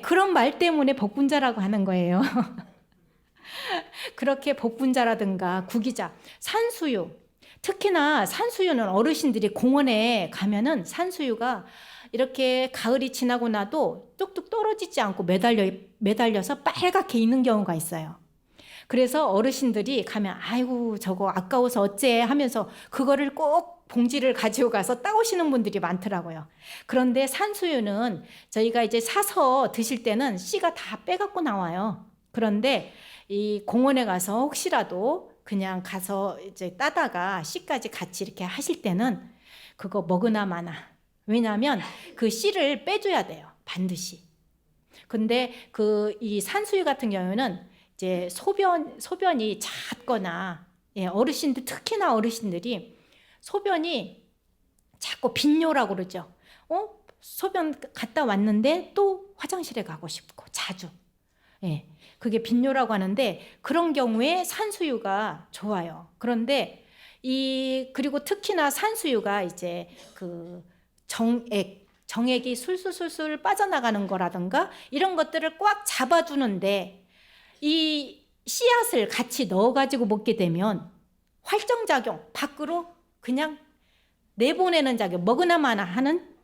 그런 말 때문에 복분자라고 하는 거예요. 그렇게 복분자라든가 구기자, 산수유, 특히나 산수유는 어르신들이 공원에 가면은 산수유가 이렇게 가을이 지나고 나도 뚝뚝 떨어지지 않고 매달려서 빨갛게 있는 경우가 있어요. 그래서 어르신들이 가면 아이고 저거 아까워서 어째 하면서 그거를 꼭 봉지를 가지고 가서 따오시는 분들이 많더라고요. 그런데 산수유는 저희가 이제 사서 드실 때는 씨가 다 빼갖고 나와요. 그런데 이 공원에 가서 혹시라도 그냥 가서 이제 따다가 씨까지 같이 이렇게 하실 때는 그거 먹으나 마나. 왜냐하면 그 씨를 빼줘야 돼요, 반드시. 근데 이 산수유 같은 경우는 이제 소변이 잦거나, 어르신들, 특히나 어르신들이 소변이 자꾸 빈뇨라고 그러죠. 소변 갔다 왔는데 또 화장실에 가고 싶고 자주. 그게 빈뇨라고 하는데, 그런 경우에 산수유가 좋아요. 그런데 그리고 특히나 산수유가 이제 그 정액이 술술술술 빠져나가는 거라든가 이런 것들을 꽉 잡아주는데, 이 씨앗을 같이 넣어가지고 먹게 되면 활정작용, 밖으로 그냥 내보내는 작용, 먹으나 마나 하는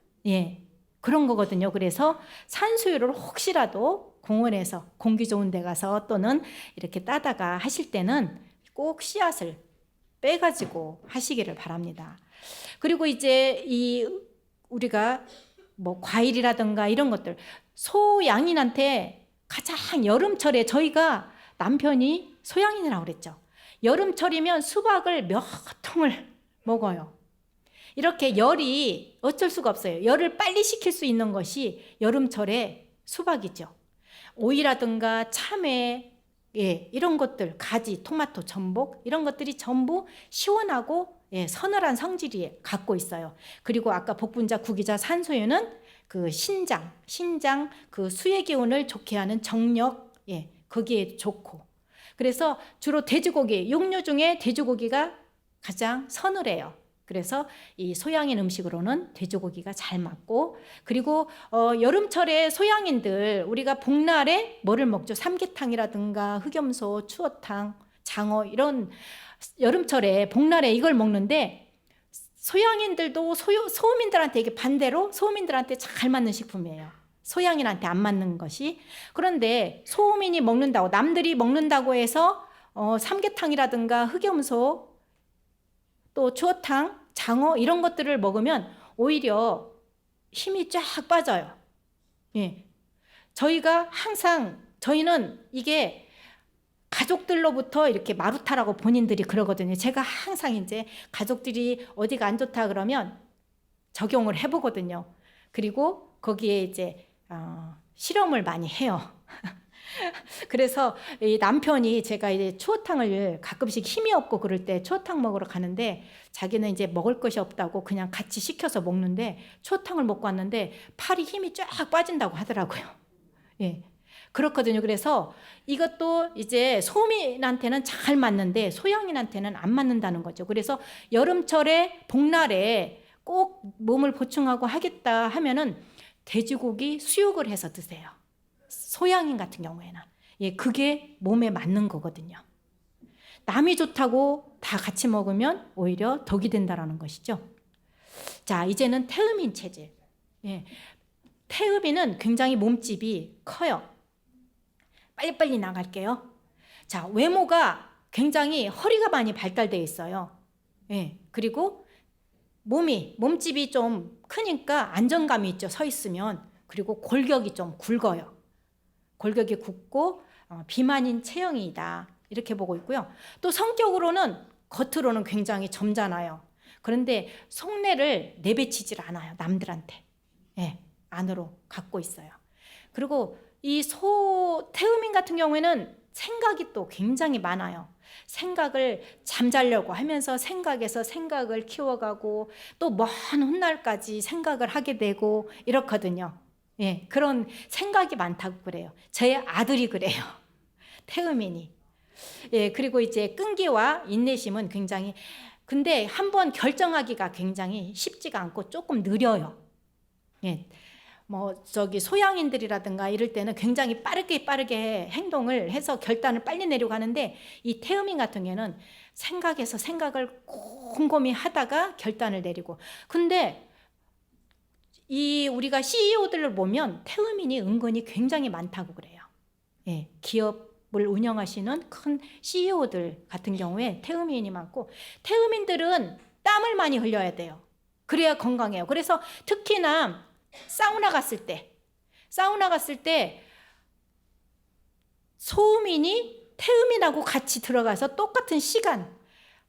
그런 거거든요. 그래서 산수유를 혹시라도 공원에서 공기 좋은 데 가서 또는 이렇게 따다가 하실 때는 꼭 씨앗을 빼가지고 하시기를 바랍니다. 그리고 이제 우리가 뭐 과일이라든가 이런 것들, 소양인한테 가장 여름철에, 저희가 남편이 소양인이라고 그랬죠. 여름철이면 수박을 몇 통을 먹어요. 이렇게 열이 어쩔 수가 없어요. 열을 빨리 식힐 수 있는 것이 여름철에 수박이죠. 오이라든가 참외, 예, 이런 것들, 가지, 토마토, 전복 이런 것들이 전부 시원하고 예, 서늘한 성질이 갖고 있어요. 그리고 아까 복분자, 구기자, 산소유는 그 신장 그 수의 기운을 좋게 하는 정력, 예, 거기에 좋고. 그래서 주로 돼지고기, 육류 중에 돼지고기가 가장 서늘해요. 그래서 이 소양인 음식으로는 돼지고기가 잘 맞고, 그리고 여름철에 소양인들 우리가 복날에 뭐를 먹죠? 삼계탕이라든가 흑염소, 추어탕, 장어 이런 여름철에 복날에 이걸 먹는데, 소양인들도 소음인들한테 이게 반대로 소음인들한테 잘 맞는 식품이에요. 소양인한테 안 맞는 것이. 그런데 소음인이 먹는다고, 남들이 먹는다고 해서 삼계탕이라든가 흑염소, 또 추어탕, 장어 이런 것들을 먹으면 오히려 힘이 쫙 빠져요. 예. 저희는 이게 가족들로부터 이렇게 마루타라고 본인들이 그러거든요. 제가 항상 이제 가족들이 어디가 안 좋다 그러면 적용을 해보거든요. 그리고 거기에 이제 실험을 많이 해요. 그래서 이 남편이 제가 이제 추어탕을 가끔씩 힘이 없고 그럴 때 추어탕 먹으러 가는데, 자기는 이제 먹을 것이 없다고 그냥 같이 시켜서 먹는데, 추어탕을 먹고 왔는데 팔이 힘이 쫙 빠진다고 하더라고요. 예. 그렇거든요. 그래서 이것도 이제 소음인한테는 잘 맞는데 소양인한테는 안 맞는다는 거죠. 그래서 여름철에 복날에 꼭 몸을 보충하고 하겠다 하면은 돼지고기 수육을 해서 드세요. 소양인 같은 경우에는. 예, 그게 몸에 맞는 거거든요. 남이 좋다고 다 같이 먹으면 오히려 덕이 된다라는 것이죠. 자, 이제는 태음인 체질. 예, 태음인은 굉장히 몸집이 커요. 빨리빨리 나갈게요. 자, 외모가 굉장히 허리가 많이 발달되어 있어요. 예, 그리고 몸집이 좀 크니까 안정감이 있죠. 서 있으면. 그리고 골격이 좀 굵어요. 골격이 굵고 비만인 체형이다. 이렇게 보고 있고요. 또 성격으로는 겉으로는 굉장히 점잖아요. 그런데 속내를 내비치질 않아요. 남들한테. 예, 안으로 갖고 있어요. 그리고 이 태음인 같은 경우에는 생각이 또 굉장히 많아요. 생각을 잠자려고 하면서 생각에서 생각을 키워가고 또 먼 훗날까지 생각을 하게 되고 이렇거든요. 예, 그런 생각이 많다고 그래요. 제 아들이 그래요. 태음인이. 예, 그리고 이제 끈기와 인내심은 굉장히, 근데 한번 결정하기가 굉장히 쉽지가 않고 조금 느려요. 예. 소양인들이라든가 이럴 때는 굉장히 빠르게 행동을 해서 결단을 빨리 내려고 하는데, 이 태음인 같은 경우는 생각에서 생각을 곰곰이 하다가 결단을 내리고. 근데 우리가 CEO들을 보면 태음인이 은근히 굉장히 많다고 그래요. 예, 기업을 운영하시는 큰 CEO들 같은 경우에 태음인이 많고, 태음인들은 땀을 많이 흘려야 돼요. 그래야 건강해요. 그래서 특히나 사우나 갔을 때 소음인이 태음인하고 같이 들어가서 똑같은 시간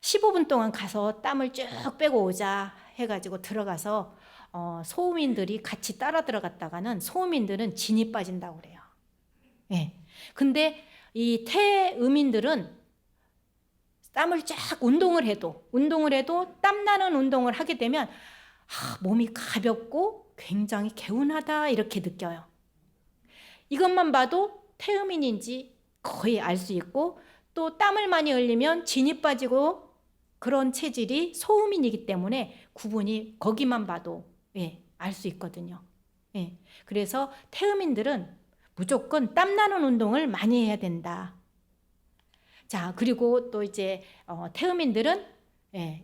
15분 동안 가서 땀을 쭉 빼고 오자 해가지고 들어가서 소음인들이 같이 따라 들어갔다가는 소음인들은 진이 빠진다고 그래요. 예. 근데 이 태음인들은 땀을 쫙 운동을 해도 땀나는 운동을 하게 되면 몸이 가볍고 굉장히 개운하다 이렇게 느껴요. 이것만 봐도 태음인인지 거의 알 수 있고, 또 땀을 많이 흘리면 진이 빠지고 그런 체질이 소음인이기 때문에 구분이 거기만 봐도 알 수 있거든요. 예. 그래서 태음인들은 무조건 땀나는 운동을 많이 해야 된다. 자, 그리고 또 이제 태음인들은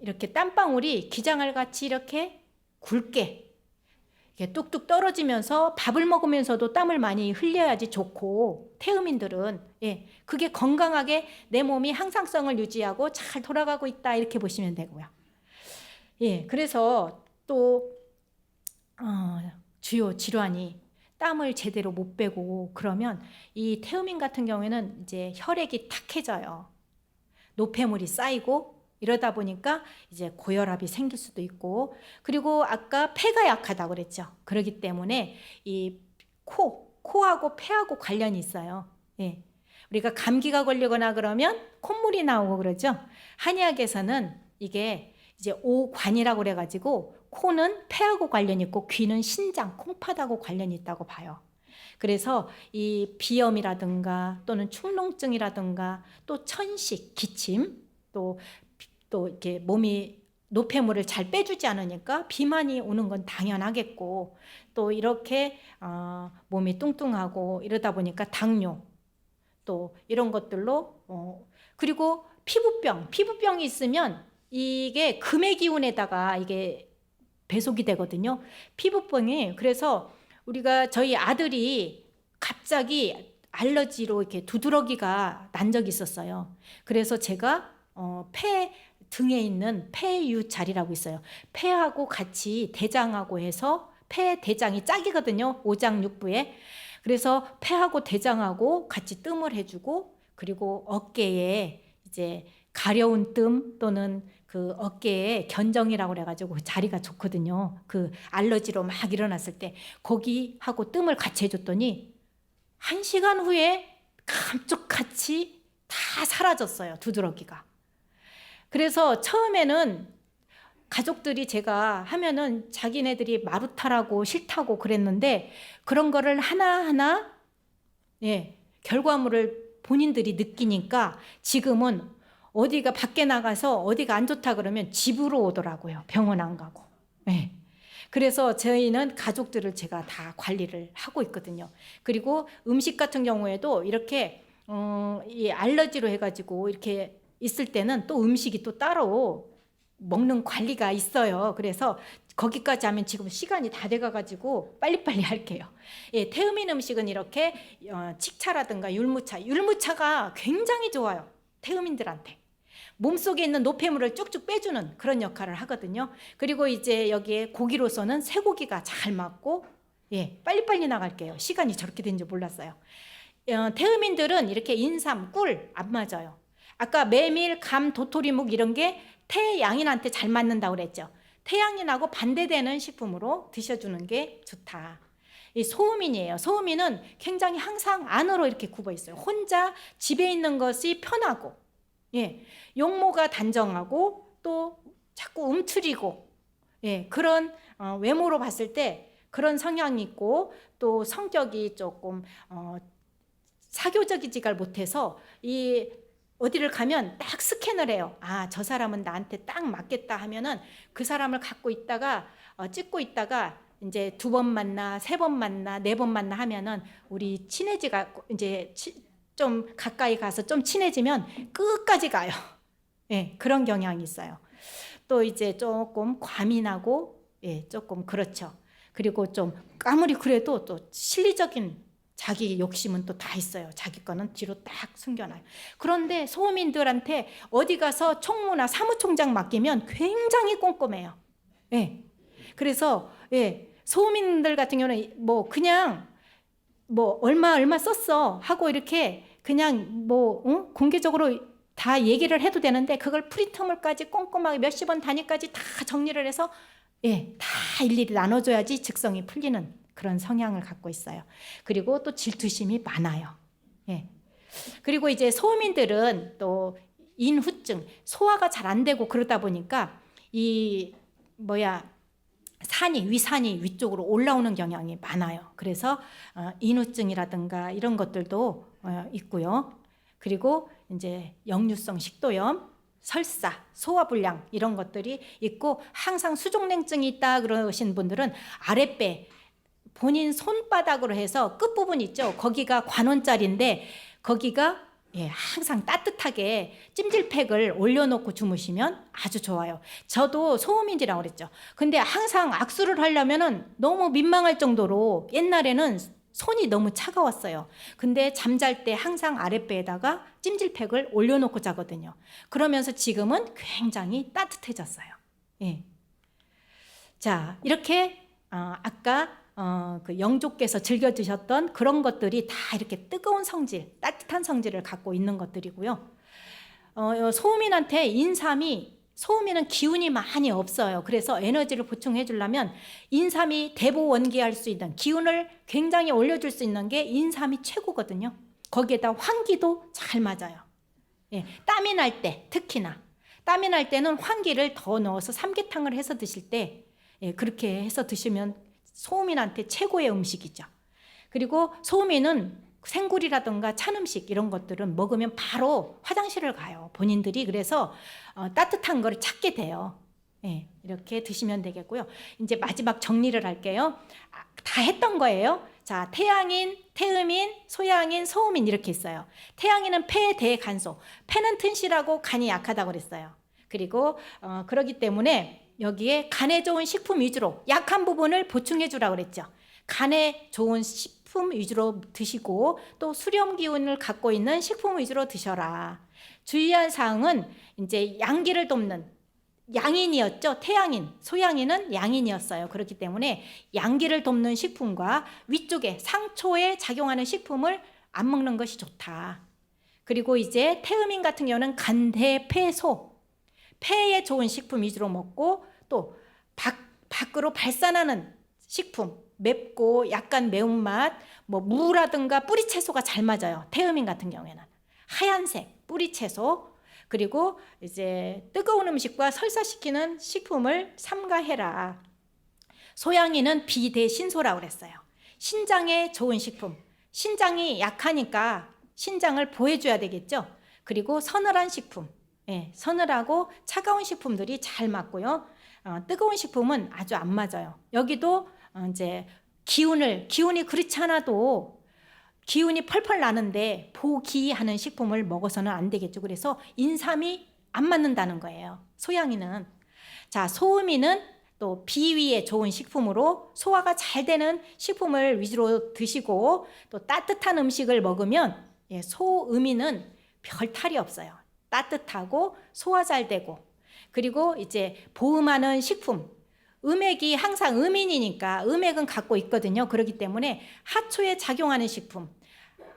이렇게 땀방울이 기장알 같이 이렇게 굵게 이렇게 뚝뚝 떨어지면서 밥을 먹으면서도 땀을 많이 흘려야지 좋고, 태음인들은 그게 건강하게 내 몸이 항상성을 유지하고 잘 돌아가고 있다 이렇게 보시면 되고요. 예, 그래서 또 주요 질환이 땀을 제대로 못 빼고 그러면 이 태음인 같은 경우에는 이제 혈액이 탁해져요. 노폐물이 쌓이고 이러다 보니까 이제 고혈압이 생길 수도 있고, 그리고 아까 폐가 약하다고 그랬죠. 그렇기 때문에 이 코하고 폐하고 관련이 있어요. 예. 우리가 감기가 걸리거나 그러면 콧물이 나오고 그러죠. 한의학에서는 이게 이제 오관이라고 그래가지고 코는 폐하고 관련이 있고 귀는 신장, 콩팥하고 관련이 있다고 봐요. 그래서 이 비염이라든가 또는 축농증이라든가 또 천식, 기침, 또 이렇게 몸이 노폐물을 잘 빼주지 않으니까 비만이 오는 건 당연하겠고, 또 이렇게 몸이 뚱뚱하고 이러다 보니까 당뇨, 또 이런 것들로 그리고 피부병이 있으면 이게 금의 기운에다가 이게 배속이 되거든요. 피부병이. 그래서 우리가 저희 아들이 갑자기 알러지로 이렇게 두드러기가 난 적이 있었어요. 그래서 제가 폐 등에 있는 폐유 자리라고 있어요. 폐하고 같이 대장하고 해서 폐 대장이 짝이거든요. 오장육부에. 그래서 폐하고 대장하고 같이 뜸을 해주고, 그리고 어깨에 이제 가려운 뜸 또는 그 어깨에 견정이라고 그래가지고 그 자리가 좋거든요. 그 알러지로 막 일어났을 때 거기하고 뜸을 같이 해줬더니 1시간 후에 감쪽같이 다 사라졌어요. 두드러기가. 그래서 처음에는 가족들이 제가 하면은 자기네들이 마루타라고 싫다고 그랬는데, 그런 거를 하나하나 결과물을 본인들이 느끼니까 지금은 어디가 밖에 나가서 어디가 안 좋다 그러면 집으로 오더라고요. 병원 안 가고. 그래서 저희는 가족들을 제가 다 관리를 하고 있거든요. 그리고 음식 같은 경우에도 이렇게 이 알러지로 해가지고 이렇게 있을 때는 또 음식이 또 따로 먹는 관리가 있어요. 그래서 거기까지 하면 지금 시간이 다 돼가가지고 빨리빨리 할게요. 태음인 음식은 이렇게 칡차라든가 율무차가 굉장히 좋아요. 태음인들한테. 몸속에 있는 노폐물을 쭉쭉 빼주는 그런 역할을 하거든요. 그리고 이제 여기에 고기로서는 쇠고기가 잘 맞고, 빨리빨리 나갈게요. 시간이 저렇게 된지 몰랐어요. 태음인들은 이렇게 인삼, 꿀 안 맞아요. 아까 메밀, 감, 도토리묵 이런 게 태양인한테 잘 맞는다고 그랬죠. 태양인하고 반대되는 식품으로 드셔주는 게 좋다. 이 소음인이에요. 소음인은 굉장히 항상 안으로 이렇게 굽어 있어요. 혼자 집에 있는 것이 편하고, 용모가 단정하고 또 자꾸 움츠리고, 그런 외모로 봤을 때 그런 성향이 있고, 또 성격이 조금 사교적이지가 못해서 이 어디를 가면 딱 스캔을 해요. 아, 저 사람은 나한테 딱 맞겠다 하면은 그 사람을 갖고 있다가 찍고 있다가 이제 2번 만나, 3번 만나, 4번 만나 하면은 우리 친해지가 이제 좀 가까이 가서 좀 친해지면 끝까지 가요. 그런 경향이 있어요. 또 이제 조금 과민하고, 조금 그렇죠. 그리고 좀 아무리 그래도 또 실리적인 자기 욕심은 또 다 있어요. 자기 거는 뒤로 딱 숨겨놔요. 그런데 소음인들한테 어디 가서 총무나 사무총장 맡기면 굉장히 꼼꼼해요. 그래서 소음인들 같은 경우는 뭐 그냥 뭐 얼마 썼어 하고 이렇게 그냥 뭐 공개적으로 다 얘기를 해도 되는데, 그걸 프리터물까지 꼼꼼하게 몇십 원 단위까지 다 정리를 해서 다 일일이 나눠줘야지 직성이 풀리는 그런 성향을 갖고 있어요. 그리고 또 질투심이 많아요. 그리고 이제 소음인들은 또 인후증, 소화가 잘 안 되고 그러다 보니까 이 위산이 위쪽으로 올라오는 경향이 많아요. 그래서 인후증이라든가 이런 것들도 있고요. 그리고 이제 역류성 식도염, 설사, 소화불량 이런 것들이 있고, 항상 수족냉증이 있다 그러신 분들은 아랫배, 본인 손바닥으로 해서 끝부분 있죠. 거기가 관원자리인데 거기가 항상 따뜻하게 찜질팩을 올려놓고 주무시면 아주 좋아요. 저도 소음인지라고 그랬죠. 근데 항상 악수를 하려면은 너무 민망할 정도로 옛날에는 손이 너무 차가웠어요. 근데 잠잘 때 항상 아랫배에다가 찜질팩을 올려놓고 자거든요. 그러면서 지금은 굉장히 따뜻해졌어요. 자, 이렇게 아까 그 영조께서 즐겨 드셨던 그런 것들이 다 이렇게 뜨거운 성질, 따뜻한 성질을 갖고 있는 것들이고요. 소음인은 기운이 많이 없어요. 그래서 에너지를 보충해 주려면 인삼이 대보원기할 수 있는, 기운을 굉장히 올려줄 수 있는 게 인삼이 최고거든요. 거기에다 환기도 잘 맞아요. 예, 땀이 날 때 특히나 땀이 날 때는 환기를 더 넣어서 삼계탕을 해서 드실 때 예, 그렇게 해서 드시면 소음인한테 최고의 음식이죠. 그리고 소음인은 생굴이라든가 찬 음식 이런 것들은 먹으면 바로 화장실을 가요. 본인들이. 그래서 따뜻한 걸 찾게 돼요. 예, 이렇게 드시면 되겠고요. 이제 마지막 정리를 할게요. 다 했던 거예요. 자, 태양인, 태음인, 소양인, 소음인 이렇게 있어요. 태양인은 폐에 대간소. 폐는 튼실하고 간이 약하다고 그랬어요. 그리고 그렇기 때문에 여기에 간에 좋은 식품 위주로 약한 부분을 보충해 주라고 그랬죠. 간에 좋은 식품 위주로 드시고 또 수렴 기운을 갖고 있는 식품 위주로 드셔라. 주의할 사항은 이제 양기를 돕는 양인이었죠. 태양인, 소양인은 양인이었어요. 그렇기 때문에 양기를 돕는 식품과 위쪽에 상초에 작용하는 식품을 안 먹는 것이 좋다. 그리고 이제 태음인 같은 경우는 간대폐소, 폐에 좋은 식품 위주로 먹고 또 밖으로 발산하는 식품, 맵고 약간 매운맛, 뭐 무라든가 뿌리채소가 잘 맞아요. 태음인 같은 경우에는 하얀색 뿌리채소, 그리고 이제 뜨거운 음식과 설사시키는 식품을 삼가해라. 소양인은 비대신소라고 그랬어요. 신장에 좋은 식품, 신장이 약하니까 신장을 보호해줘야 되겠죠. 그리고 서늘한 식품, 예, 서늘하고 차가운 식품들이 잘 맞고요. 뜨거운 식품은 아주 안 맞아요. 여기도 이제 기운이 그렇지 않아도 기운이 펄펄 나는데 보기하는 식품을 먹어서는 안 되겠죠. 그래서 인삼이 안 맞는다는 거예요. 소양인은. 자, 소음인은 또 비위에 좋은 식품으로 소화가 잘 되는 식품을 위주로 드시고 또 따뜻한 음식을 먹으면 예, 소음인은 별 탈이 없어요. 따뜻하고 소화 잘 되고 그리고 이제 보음하는 식품 음액이 항상 음인이니까 음액은 갖고 있거든요. 그렇기 때문에 하초에 작용하는 식품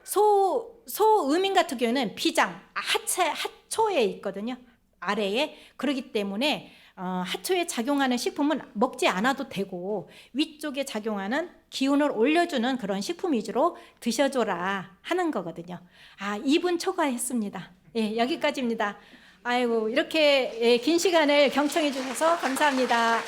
소음인 같은 경우는 비장 하초에 있거든요. 아래에. 그렇기 때문에 하초에 작용하는 식품은 먹지 않아도 되고 위쪽에 작용하는 기운을 올려주는 그런 식품 위주로 드셔줘라 하는 거거든요. 2분 초과했습니다. 예, 여기까지입니다. 아이고 이렇게 긴 시간을 경청해 주셔서 감사합니다.